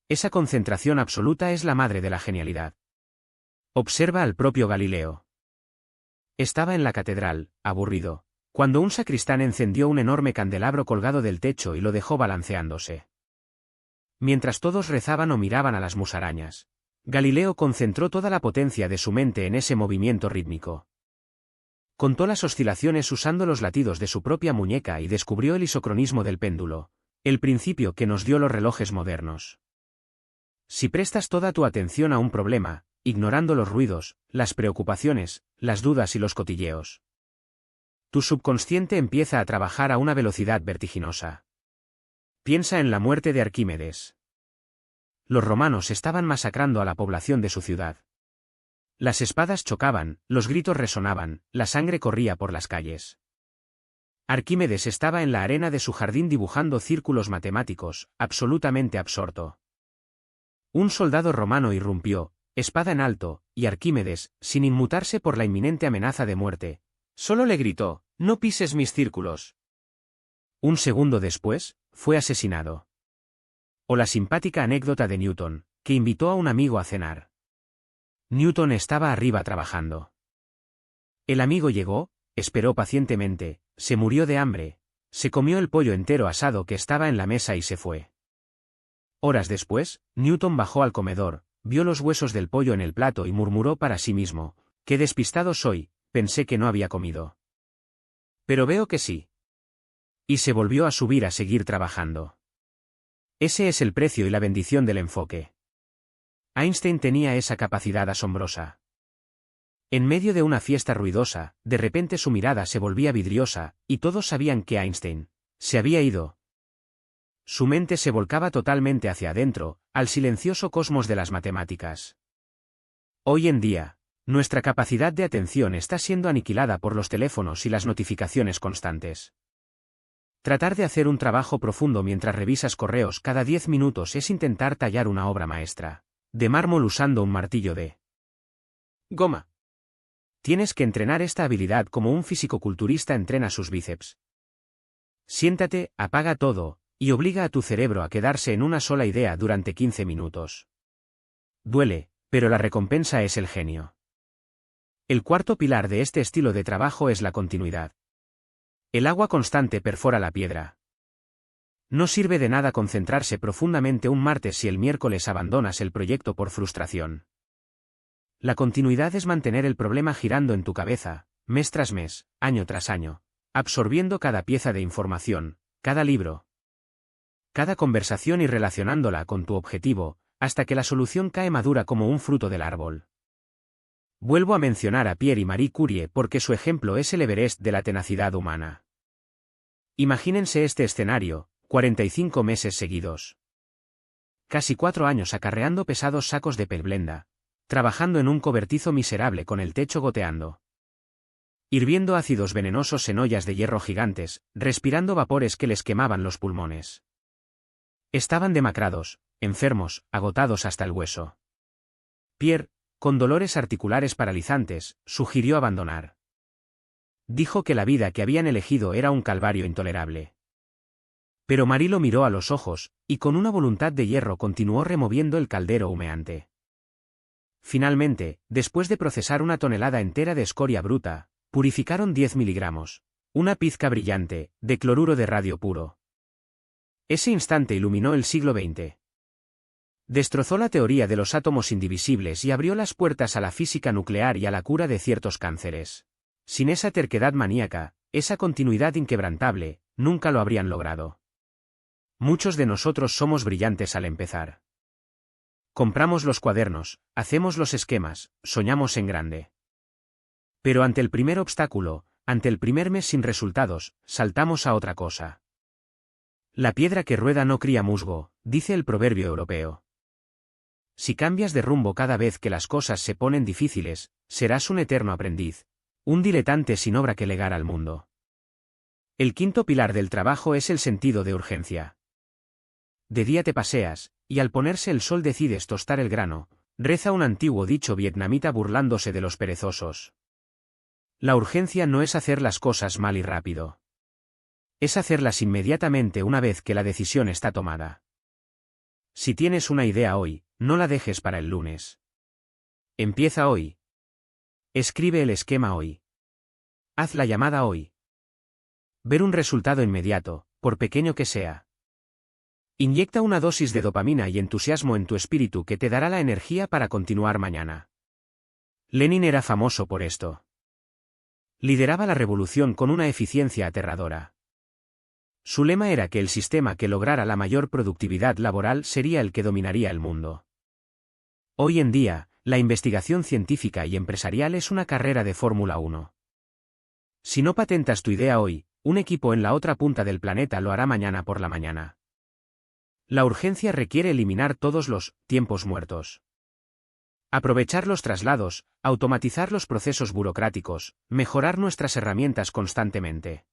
Esa concentración absoluta es la madre de la genialidad. Observa al propio Galileo. Estaba en la catedral, aburrido, cuando un sacristán encendió un enorme candelabro colgado del techo y lo dejó balanceándose. Mientras todos rezaban o miraban a las musarañas, Galileo concentró toda la potencia de su mente en ese movimiento rítmico. Contó las oscilaciones usando los latidos de su propia muñeca y descubrió el isocronismo del péndulo, el principio que nos dio los relojes modernos. Si prestas toda tu atención a un problema, ignorando los ruidos, las preocupaciones, las dudas y los cotilleos, tu subconsciente empieza a trabajar a una velocidad vertiginosa. Piensa en la muerte de Arquímedes. Los romanos estaban masacrando a la población de su ciudad. Las espadas chocaban, los gritos resonaban, la sangre corría por las calles. Arquímedes estaba en la arena de su jardín dibujando círculos matemáticos, absolutamente absorto. Un soldado romano irrumpió, espada en alto, y Arquímedes, sin inmutarse por la inminente amenaza de muerte, solo le gritó: «No pises mis círculos». Un segundo después, fue asesinado. O la simpática anécdota de Newton, que invitó a un amigo a cenar. Newton estaba arriba trabajando. El amigo llegó, esperó pacientemente, se murió de hambre, se comió el pollo entero asado que estaba en la mesa y se fue. Horas después, Newton bajó al comedor, vio los huesos del pollo en el plato y murmuró para sí mismo: «Qué despistado soy, pensé que no había comido. Pero veo que sí». Y se volvió a subir a seguir trabajando. Ese es el precio y la bendición del enfoque. Einstein tenía esa capacidad asombrosa. En medio de una fiesta ruidosa, de repente su mirada se volvía vidriosa, y todos sabían que Einstein se había ido. Su mente se volcaba totalmente hacia adentro, al silencioso cosmos de las matemáticas. Hoy en día, nuestra capacidad de atención está siendo aniquilada por los teléfonos y las notificaciones constantes. Tratar de hacer un trabajo profundo mientras revisas correos cada 10 minutos es intentar tallar una obra maestra de mármol usando un martillo de goma. Tienes que entrenar esta habilidad como un fisicoculturista entrena sus bíceps. Siéntate, apaga todo, y obliga a tu cerebro a quedarse en una sola idea durante 15 minutos. Duele, pero la recompensa es el genio. El cuarto pilar de este estilo de trabajo es la continuidad. El agua constante perfora la piedra. No sirve de nada concentrarse profundamente un martes si el miércoles abandonas el proyecto por frustración. La continuidad es mantener el problema girando en tu cabeza, mes tras mes, año tras año, absorbiendo cada pieza de información, cada libro, cada conversación y relacionándola con tu objetivo, hasta que la solución cae madura como un fruto del árbol. Vuelvo a mencionar a Pierre y Marie Curie porque su ejemplo es el Everest de la tenacidad humana. Imagínense este escenario: 45 meses seguidos. Casi 4 años acarreando pesados sacos de pelblenda, trabajando en un cobertizo miserable con el techo goteando, hirviendo ácidos venenosos en ollas de hierro gigantes, respirando vapores que les quemaban los pulmones. Estaban demacrados, enfermos, agotados hasta el hueso. Pierre, con dolores articulares paralizantes, sugirió abandonar. Dijo que la vida que habían elegido era un calvario intolerable. Pero Marie lo miró a los ojos, y con una voluntad de hierro continuó removiendo el caldero humeante. Finalmente, después de procesar una tonelada entera de escoria bruta, purificaron 10 miligramos, una pizca brillante, de cloruro de radio puro. Ese instante iluminó el siglo XX. Destrozó la teoría de los átomos indivisibles y abrió las puertas a la física nuclear y a la cura de ciertos cánceres. Sin esa terquedad maníaca, esa continuidad inquebrantable, nunca lo habrían logrado. Muchos de nosotros somos brillantes al empezar. Compramos los cuadernos, hacemos los esquemas, soñamos en grande. Pero ante el primer obstáculo, ante el primer mes sin resultados, saltamos a otra cosa. La piedra que rueda no cría musgo, dice el proverbio europeo. Si cambias de rumbo cada vez que las cosas se ponen difíciles, serás un eterno aprendiz, un diletante sin obra que legar al mundo. El quinto pilar del trabajo es el sentido de urgencia. De día te paseas, y al ponerse el sol decides tostar el grano, reza un antiguo dicho vietnamita burlándose de los perezosos. La urgencia no es hacer las cosas mal y rápido. Es hacerlas inmediatamente una vez que la decisión está tomada. Si tienes una idea hoy, no la dejes para el lunes. Empieza hoy. Escribe el esquema hoy. Haz la llamada hoy. Ver un resultado inmediato, por pequeño que sea. Inyecta una dosis de dopamina y entusiasmo en tu espíritu que te dará la energía para continuar mañana. Lenin era famoso por esto. Lideraba la revolución con una eficiencia aterradora. Su lema era que el sistema que lograra la mayor productividad laboral sería el que dominaría el mundo. Hoy en día, la investigación científica y empresarial es una carrera de Fórmula 1. Si no patentas tu idea hoy, un equipo en la otra punta del planeta lo hará mañana por la mañana. La urgencia requiere eliminar todos los tiempos muertos. Aprovechar los traslados, automatizar los procesos burocráticos, mejorar nuestras herramientas constantemente.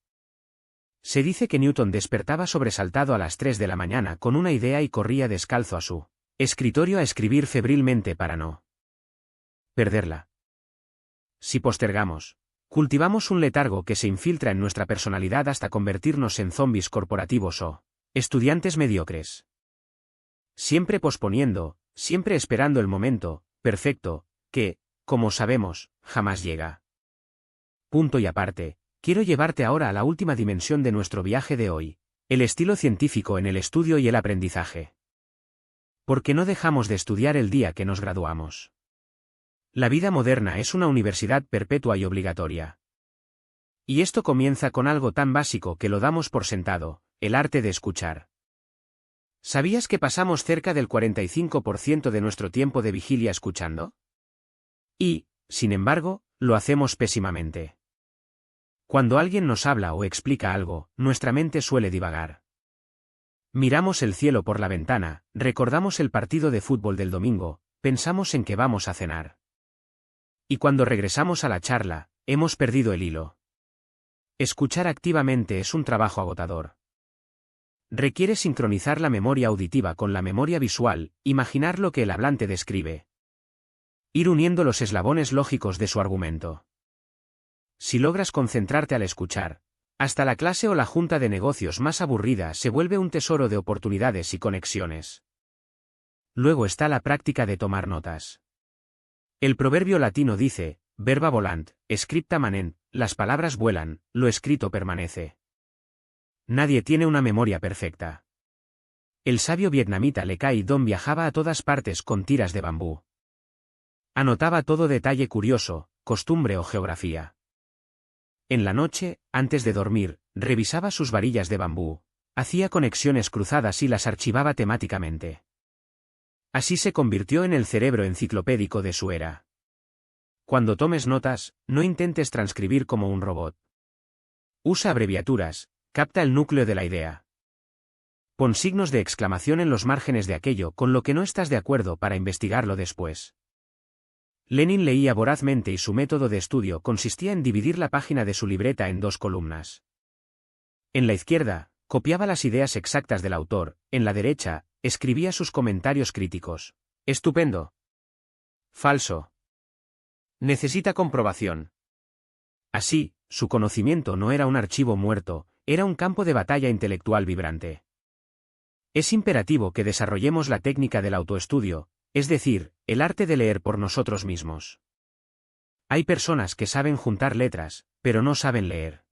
Se dice que Newton despertaba sobresaltado a las 3 de la mañana con una idea y corría descalzo a su escritorio a escribir febrilmente para no perderla. Si postergamos, cultivamos un letargo que se infiltra en nuestra personalidad hasta convertirnos en zombis corporativos o estudiantes mediocres. Siempre posponiendo, siempre esperando el momento perfecto, que, como sabemos, jamás llega. Punto y aparte, quiero llevarte ahora a la última dimensión de nuestro viaje de hoy, el estilo científico en el estudio y el aprendizaje. Porque no dejamos de estudiar el día que nos graduamos. La vida moderna es una universidad perpetua y obligatoria. Y esto comienza con algo tan básico que lo damos por sentado, el arte de escuchar. ¿Sabías que pasamos cerca del 45% de nuestro tiempo de vigilia escuchando? Y, sin embargo, lo hacemos pésimamente. Cuando alguien nos habla o explica algo, nuestra mente suele divagar. Miramos el cielo por la ventana, recordamos el partido de fútbol del domingo, pensamos en que vamos a cenar. Y cuando regresamos a la charla, hemos perdido el hilo. Escuchar activamente es un trabajo agotador. Requiere sincronizar la memoria auditiva con la memoria visual, imaginar lo que el hablante describe. Ir uniendo los eslabones lógicos de su argumento. Si logras concentrarte al escuchar, hasta la clase o la junta de negocios más aburrida se vuelve un tesoro de oportunidades y conexiones. Luego está la práctica de tomar notas. El proverbio latino dice, verba volant, scripta manent, las palabras vuelan, lo escrito permanece. Nadie tiene una memoria perfecta. El sabio vietnamita Le Cai Dong viajaba a todas partes con tiras de bambú. Anotaba todo detalle curioso, costumbre o geografía. En la noche, antes de dormir, revisaba sus varillas de bambú, hacía conexiones cruzadas y las archivaba temáticamente. Así se convirtió en el cerebro enciclopédico de su era. Cuando tomes notas, no intentes transcribir como un robot. Usa abreviaturas, capta el núcleo de la idea. Pon signos de exclamación en los márgenes de aquello con lo que no estás de acuerdo para investigarlo después. Lenin leía vorazmente y su método de estudio consistía en dividir la página de su libreta en 2 columnas. En la izquierda, copiaba las ideas exactas del autor, en la derecha, escribía sus comentarios críticos. Estupendo. Falso. Necesita comprobación. Así, su conocimiento no era un archivo muerto, era un campo de batalla intelectual vibrante. Es imperativo que desarrollemos la técnica del autoestudio, es decir, el arte de leer por nosotros mismos. Hay personas que saben juntar letras, pero no saben leer.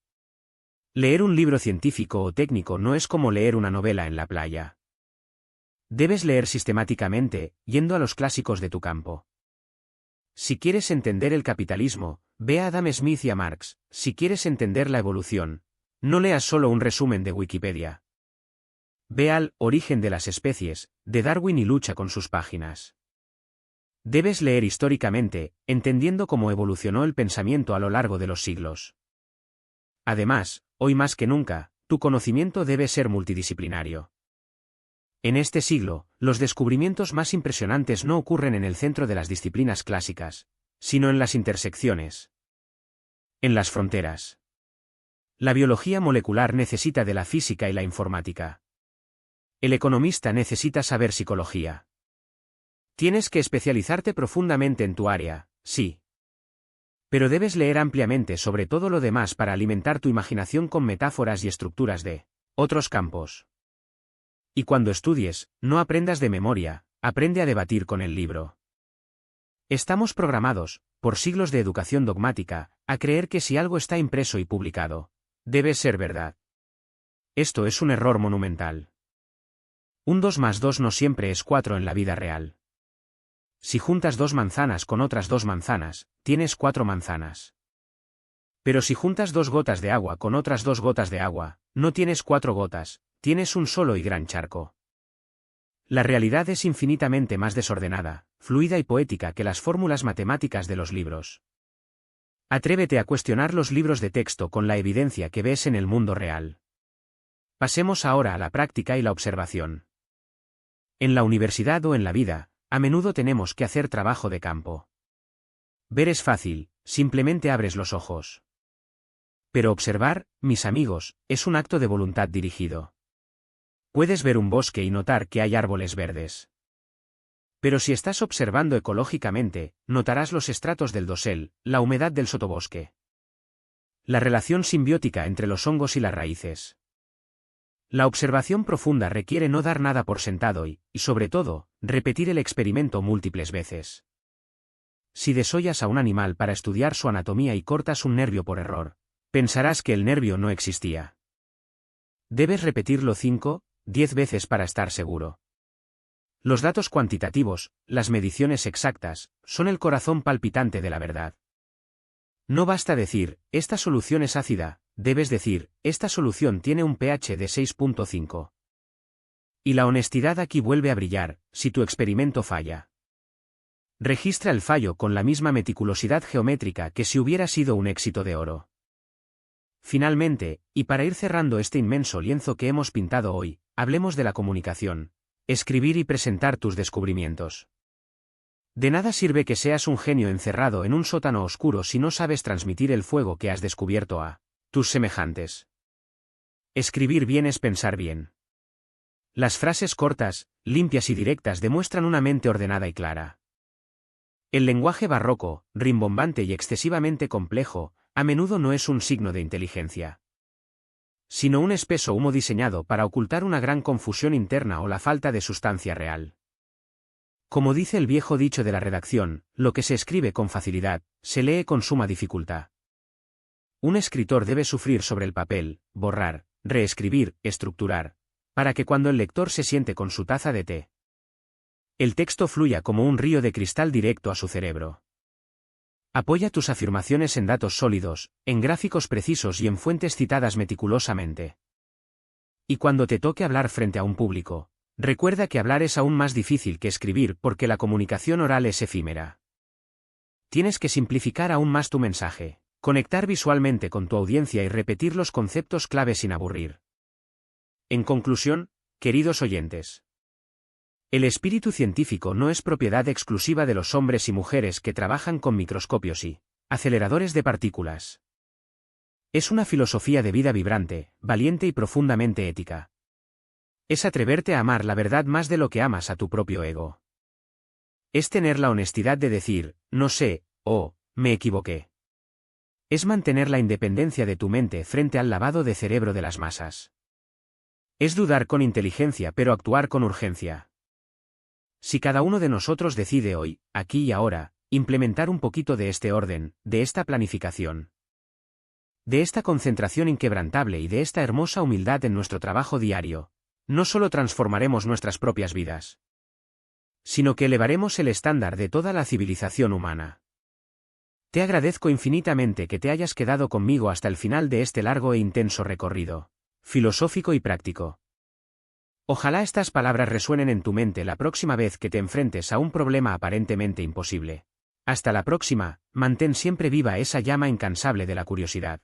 Leer un libro científico o técnico no es como leer una novela en la playa. Debes leer sistemáticamente, yendo a los clásicos de tu campo. Si quieres entender el capitalismo, ve a Adam Smith y a Marx. Si quieres entender la evolución, no leas solo un resumen de Wikipedia. Ve al Origen de las especies, de Darwin y lucha con sus páginas. Debes leer históricamente, entendiendo cómo evolucionó el pensamiento a lo largo de los siglos. Además, hoy más que nunca, tu conocimiento debe ser multidisciplinario. En este siglo, los descubrimientos más impresionantes no ocurren en el centro de las disciplinas clásicas, sino en las intersecciones. En las fronteras. La biología molecular necesita de la física y la informática. El economista necesita saber psicología. Tienes que especializarte profundamente en tu área, sí. Pero debes leer ampliamente sobre todo lo demás para alimentar tu imaginación con metáforas y estructuras de otros campos. Y cuando estudies, no aprendas de memoria, aprende a debatir con el libro. Estamos programados, por siglos de educación dogmática, a creer que si algo está impreso y publicado, debe ser verdad. Esto es un error monumental. Un 2 más 2 no siempre es 4 en la vida real. Si juntas 2 manzanas con otras 2 manzanas, tienes 4 manzanas. Pero si juntas 2 gotas de agua con otras 2 gotas de agua, no tienes 4 gotas, tienes un solo y gran charco. La realidad es infinitamente más desordenada, fluida y poética que las fórmulas matemáticas de los libros. Atrévete a cuestionar los libros de texto con la evidencia que ves en el mundo real. Pasemos ahora a la práctica y la observación. En la universidad o en la vida, a menudo tenemos que hacer trabajo de campo. Ver es fácil, simplemente abres los ojos. Pero observar, mis amigos, es un acto de voluntad dirigido. Puedes ver un bosque y notar que hay árboles verdes. Pero si estás observando ecológicamente, notarás los estratos del dosel, la humedad del sotobosque. La relación simbiótica entre los hongos y las raíces. La observación profunda requiere no dar nada por sentado y, sobre todo, repetir el experimento múltiples veces. Si desollas a un animal para estudiar su anatomía y cortas un nervio por error, pensarás que el nervio no existía. Debes repetirlo 5, 10 veces para estar seguro. Los datos cuantitativos, las mediciones exactas, son el corazón palpitante de la verdad. No basta decir, esta solución es ácida, debes decir, esta solución tiene un pH de 6.5. Y la honestidad aquí vuelve a brillar, si tu experimento falla. Registra el fallo con la misma meticulosidad geométrica que si hubiera sido un éxito de oro. Finalmente, y para ir cerrando este inmenso lienzo que hemos pintado hoy, hablemos de la comunicación. Escribir y presentar tus descubrimientos. De nada sirve que seas un genio encerrado en un sótano oscuro si no sabes transmitir el fuego que has descubierto a tus semejantes. Escribir bien es pensar bien. Las frases cortas, limpias y directas demuestran una mente ordenada y clara. El lenguaje barroco, rimbombante y excesivamente complejo, a menudo no es un signo de inteligencia, sino un espeso humo diseñado para ocultar una gran confusión interna o la falta de sustancia real. Como dice el viejo dicho de la redacción, lo que se escribe con facilidad, se lee con suma dificultad. Un escritor debe sufrir sobre el papel, borrar, reescribir, estructurar, para que cuando el lector se siente con su taza de té, el texto fluya como un río de cristal directo a su cerebro. Apoya tus afirmaciones en datos sólidos, en gráficos precisos y en fuentes citadas meticulosamente. Y cuando te toque hablar frente a un público, recuerda que hablar es aún más difícil que escribir porque la comunicación oral es efímera. Tienes que simplificar aún más tu mensaje, conectar visualmente con tu audiencia y repetir los conceptos clave sin aburrir. En conclusión, queridos oyentes, el espíritu científico no es propiedad exclusiva de los hombres y mujeres que trabajan con microscopios y aceleradores de partículas. Es una filosofía de vida vibrante, valiente y profundamente ética. Es atreverte a amar la verdad más de lo que amas a tu propio ego. Es tener la honestidad de decir, no sé, o, me equivoqué. Es mantener la independencia de tu mente frente al lavado de cerebro de las masas. Es dudar con inteligencia pero actuar con urgencia. Si cada uno de nosotros decide hoy, aquí y ahora, implementar un poquito de este orden, de esta planificación, de esta concentración inquebrantable y de esta hermosa humildad en nuestro trabajo diario, no solo transformaremos nuestras propias vidas, sino que elevaremos el estándar de toda la civilización humana. Te agradezco infinitamente que te hayas quedado conmigo hasta el final de este largo e intenso recorrido, filosófico y práctico. Ojalá estas palabras resuenen en tu mente la próxima vez que te enfrentes a un problema aparentemente imposible. Hasta la próxima, mantén siempre viva esa llama incansable de la curiosidad.